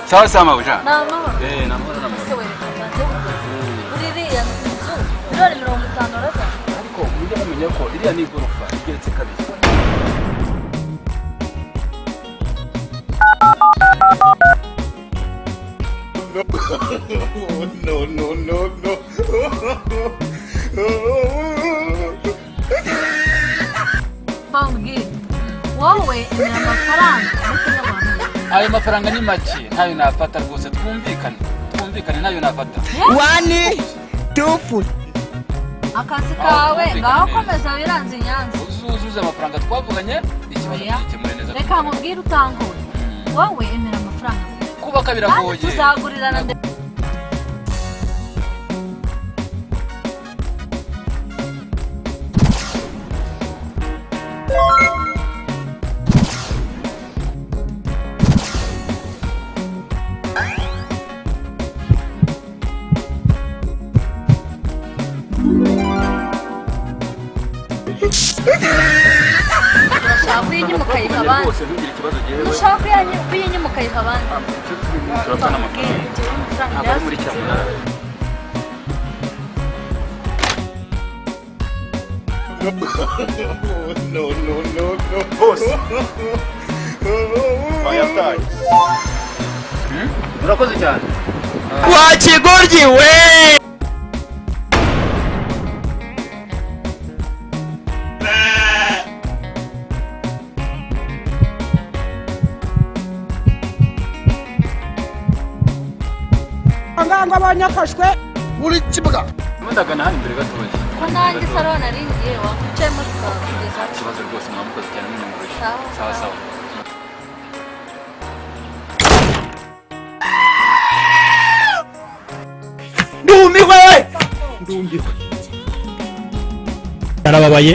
Sawa sawa mabuja. Namahoro. Namahoro namahoro. Ese werekana uriya nzu miliyoni 50 raza. Ariko mujye mumenya ko iriya ni igorofa igeretse kabiri. No. Pambwi. Wowe emera amafaranga ariko n'abantu. Ayo mafaranga ni make ntayo nafata rwose twumvikane ntayo nafata. 1 2 full. Akazi kawe ngaho komeza biranze Nyanza. Uzuza amafaranga twavuganye ikibazo cy'ikemure neza. Reka nkubwire utangure. Wowe emera amafaranga. Kubaka biragoye. Tuzagurirana No. Boss. Bayataye. Urakoze cyane. Wakigoryi we. Anganga abanyafashwe Muri kibuga. Mundagana hano imbere gatoya. ko nanjye salon naringiye wakwicayemo tukageza Ikibazo rwose mwamukoze cyane n'umunyamuriro. Sawa. Ndumiwe. Yarababaye.